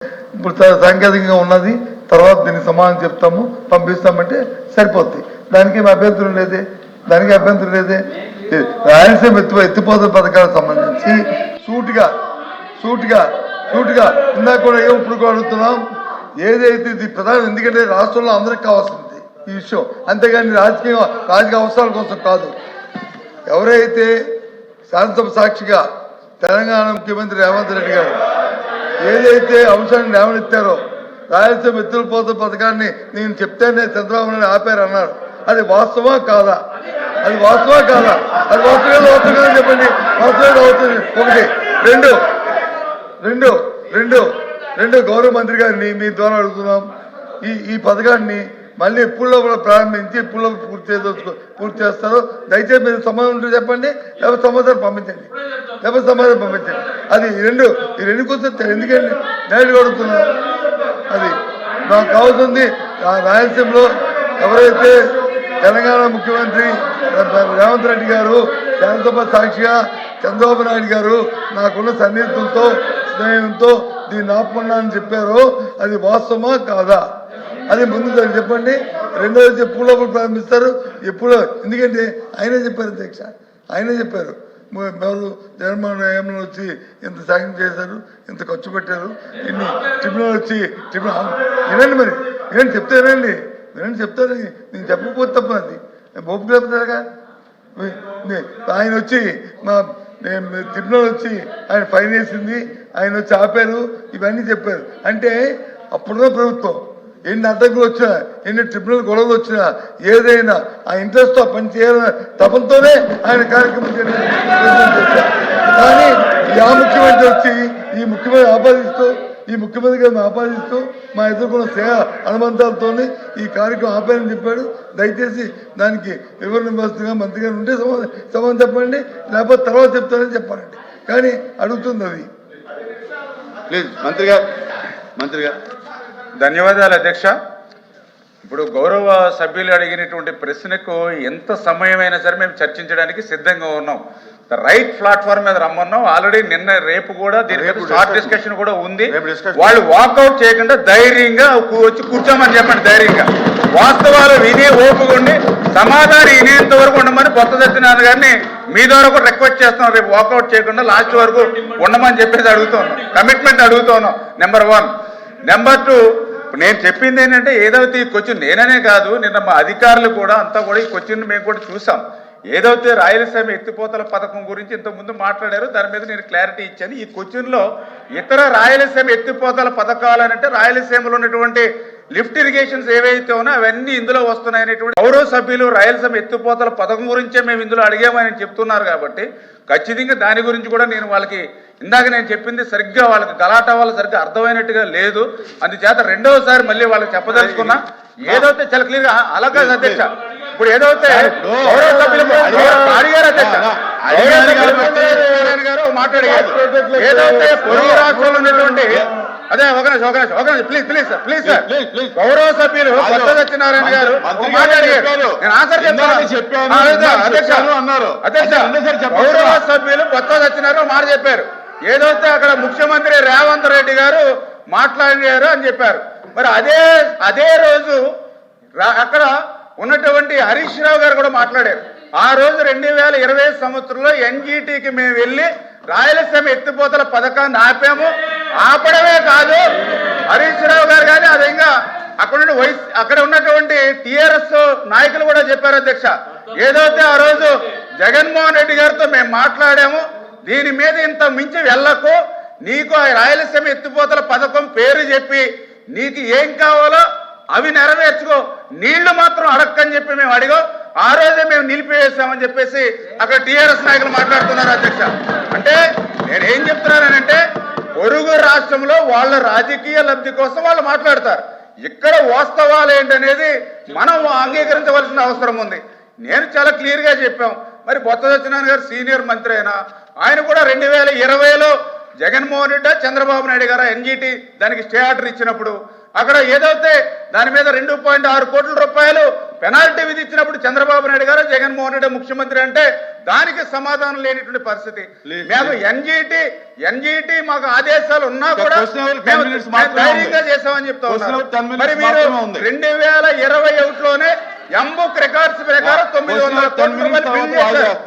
ఇప్పుడు సాంకేతికంగా ఉన్నది, తర్వాత దీనికి సమాధానం చెప్తాము, పంపిస్తామంటే సరిపోద్ది. దానికి అభ్యంతరం లేదే, దానికి అభ్యంతరం లేదే. రాయలసీమ ఎత్తిపోతల పథకాలకు సంబంధించి సూటిగా ఇందాక కూడా ఇప్పుడు కూడా అడుగుతున్నాం. ఏదైతే ఇది ప్రధానం, ఎందుకంటే రాష్ట్రంలో అందరికి కావాల్సింది ఈ విషయం, అంతేగాని రాజకీయ అవసరాల కోసం కాదు. ఎవరైతే శాసనసభ సాక్షిగా తెలంగాణ ముఖ్యమంత్రి రేవంత్ రెడ్డి గారు ఏదైతే అంశాన్ని లేవనెత్తారో, రాయలసీమ ఎత్తిపోతల పథకాన్ని నేను చెప్తేనే చంద్రబాబు నాయుడు ఆపారన్నారు. అది వాస్తవా కాదా? అది వాస్తవా కాదా? అది వాస్తవం చెప్పండి. వాస్తవం అవుతుంది. ఒకటి. రెండు గౌరవ మంత్రి గారిని మీ ద్వారా అడుగుతున్నాం. ఈ పథకాన్ని మళ్ళీ ఎప్పుడులో ప్రారంభించి ఎప్పుడులో పూర్తి చేస్తారో దయచేసి మీరు సమాధానం ఉంటే చెప్పండి, లేకపోతే సమాధానం పంపించండి. అది ఈ రెండు కూర్చొని ఎందుకండి నేను అడుగుతున్నాం. అది నాకు కావాల్సింది. రాయలసీమలో ఎవరైతే తెలంగాణ ముఖ్యమంత్రి రేవంత్ రెడ్డి గారు శాసనసభ సాక్షిగా చంద్రబాబు నాయుడు గారు నాకున్న సన్నిహితులతో స్నేహంతో దీన్ని ఆపుకున్నానని చెప్పారో అది వాస్తవమా కాదా? అది ముందు చెప్పండి. రెండోది ఎప్పుడు ప్రారంభిస్తారు, ఎప్పుడు? ఎందుకంటే ఆయనే చెప్పారు అధ్యక్ష, ఆయనే చెప్పారు. ఎవరు జగన్మోహన్ హయాంలో వచ్చి ఎంత సాయం చేశారు, ఎంత ఖర్చు పెట్టారు, ఇన్ని ట్రిబ్యునల్ వచ్చి వినండి, మరి వినండి చెప్తానండి, చెప్తాను. నేను చెప్పకపోతే తప్ప అది ఓపిక చెప్తారుగా. ఆయన వచ్చి ట్రిబ్యునల్ వచ్చి ఆయన ఫైన్ వేసింది, ఆయన వచ్చి ఆపారు, ఇవన్నీ చెప్పారు. అంటే అప్పుడున్న ప్రభుత్వం ఎన్ని అడ్డంకులు వచ్చినా, ఎన్ని ట్రిబ్యునల్ గొడవలు వచ్చినా, ఏదైనా ఆ ఇంట్రెస్ట్తో పని చేయాలన్న తపంతోనే ఆయన కార్యక్రమం చేశారు. కానీ ముఖ్యమంత్రి వచ్చి ఈ ముఖ్యమంత్రి గారిని ఆపాదిస్తూ మా ఎదుర్కొన్న సేవ అనుబంధాలతో ఈ కార్యక్రమం ఆపాలని చెప్పాడు. దయచేసి దానికి వివరణ వ్యవస్థగా మంత్రి గారు ఉంటే సమాధానం చెప్పండి, లేకపోతే తర్వాత చెప్తానని చెప్పాలండి. కానీ అడుగుతుంది అది. ప్లీజ్ మంత్రి గారు. ధన్యవాదాలు అధ్యక్ష. ఇప్పుడు గౌరవ సభ్యులు అడిగినటువంటి ప్రశ్నకు ఎంత సమయమైనా సరే మేము చర్చించడానికి సిద్ధంగా ఉన్నాం. రైట్ ప్లాట్ఫామ్ మీద రమ్మన్నాం. ఆల్రెడీ నిన్న రేపు కూడా దీని షార్ట్ డిస్కషన్ కూడా ఉంది. వాళ్ళు వాకౌట్ చేయకుండా ధైర్యంగా వచ్చి కూర్చోమని చెప్పండి. ధైర్యంగా వాస్తవాలు విని ఓపుకుండి సమాధానం వినేంత వరకు ఉండమని బొత్స సత్యనారాయణ గారిని మీ ద్వారా కూడా రిక్వెస్ట్ చేస్తున్నాం. రేపు వాకౌట్ చేయకుండా లాస్ట్ వరకు ఉండమని చెప్పేసి అడుగుతున్నాం. కమిట్మెంట్ అడుగుతున్నాం. నెంబర్ 1. నెంబర్ 2, నేను చెప్పింది ఏంటంటే ఏదైతే ఈ క్వశ్చన్ నేననే కాదు, నిన్న మా అధికారులు కూడా అంతా కూడా ఈ క్వశ్చన్ మేము కూడా చూసాం. ఏదైతే రాయలసీమ ఎత్తిపోతల పథకం గురించి ఇంతకుముందు మాట్లాడారో దాని మీద నేను క్లారిటీ ఇచ్చాను. ఈ క్వశ్చన్లో ఇతర రాయలసీమ ఎత్తిపోతల పథకాలు అంటే రాయలసీమలో ఉన్నటువంటి లిఫ్ట్ ఇరిగేషన్స్ ఏవైతే ఉన్నా అవన్నీ ఇందులో వస్తున్నాయనేటువంటి గౌరవ సభ్యులు రాయలసీమ ఎత్తిపోతల పథకం గురించే మేము ఇందులో అడిగామని చెప్తున్నారు. కాబట్టి ఖచ్చితంగా దాని గురించి కూడా నేను వాళ్ళకి ఇందాక నేను చెప్పింది సరిగ్గా వాళ్ళకి గలాటా వాళ్ళు సరిగ్గా అర్థమైనట్టుగా లేదు. అందుచేత రెండవసారి మళ్ళీ వాళ్ళకి చెప్పదలుచుకున్నా. ఏదైతే చాలా క్లియర్గా అలాగే అధ్యక్ష, ఇప్పుడు ఏదైతే గౌరవ సభ్యులు అడిగారు అధ్యక్ష గారు మాట్లాడారు, ఏదైతే పొరుగు రాష్ట్రంలో ఉన్నటువంటి అదే ఒక నిమిషం ప్లీజ్ సార్ గౌరవ సభ్యులు బొత్స సత్యనారాయణ గారు మాట్లాడారు. నేను ఆన్సర్ చెప్తాను అధ్యక్ష. గౌరవ సభ్యులు బొత్స సత్యనారాయణ మాట చెప్పారు. ఏదైతే అక్కడ ముఖ్యమంత్రి రేవంత్ రెడ్డి గారు మాట్లాడారు అని చెప్పారు. మరి అదే రోజు అక్కడ ఉన్నటువంటి హరీష్ రావు గారు కూడా మాట్లాడారు. ఆ రోజు 2020 సంవత్సరంలో ఎన్జీటీకి మేము వెళ్ళి రాయలసీమ ఎత్తిపోతల పథకాన్ని ఆపాము. ఆపడమే కాదు, హరీష్ రావు గారు కానీ అది ఇంకా అక్కడ ఉన్నటువంటి టీఆర్ఎస్ నాయకులు కూడా చెప్పారు అధ్యక్ష. ఏదైతే ఆ రోజు జగన్మోహన్ రెడ్డి గారితో మేము మాట్లాడాము, దీని మీద ఇంత మించి వెళ్ళకు, నీకు ఆ రాయలసీమ ఎత్తిపోతల పథకం పేరు చెప్పి నీకు ఏం కావాలో అవి నెరవేర్చుకో, నీళ్లు మాత్రం అడక్కని చెప్పి మేము అడిగాం. ఆ రోజే మేము నిలిపివేసామని చెప్పేసి అక్కడ టీఆర్ఎస్ నాయకులు మాట్లాడుతున్నారు అధ్యక్ష. అంటే నేనేం చెప్తున్నానంటే పొరుగు రాష్ట్రంలో వాళ్ళ రాజకీయ లబ్ధి కోసం వాళ్ళు మాట్లాడతారు. ఇక్కడ వాస్తవాలు ఏంటనేది మనం అంగీకరించవలసిన అవసరం ఉంది. నేను చాలా క్లియర్గా చెప్పాం. మరి బొత్స సత్యనారాయణ గారు సీనియర్ మంత్రి అయినా ఆయన కూడా 2020లో జగన్మోహన్ రెడ్డి చంద్రబాబు నాయుడు గారు ఎన్జీటీ దానికి స్టే ఆర్డర్ ఇచ్చినప్పుడు అక్కడ ఏదైతే దాని మీద 2.6 కోట్ల రూపాయలు పెనాల్టీ విధించినప్పుడు చంద్రబాబు నాయుడు గారు జగన్మోహన్ రెడ్డి ముఖ్యమంత్రి అంటే దానికి సమాధానం లేనిటువంటి పరిస్థితి. Please, మేము ఎన్జిటి మాకు ఆదేశాలు ఉన్నా కూడా question hour 10 మేము minutes మాత్రమే ధైర్యంగా ఉంది. చేసామని చెప్తా Question ఉన్నారు. hour 10 minutes మరి మీరు మాత్రమే ఉంది. 2021లోనే ఎంబుక్ రికార్డ్స్ ప్రకారం 900 కోట్ల రూపాయలు బిల్ చేశారు.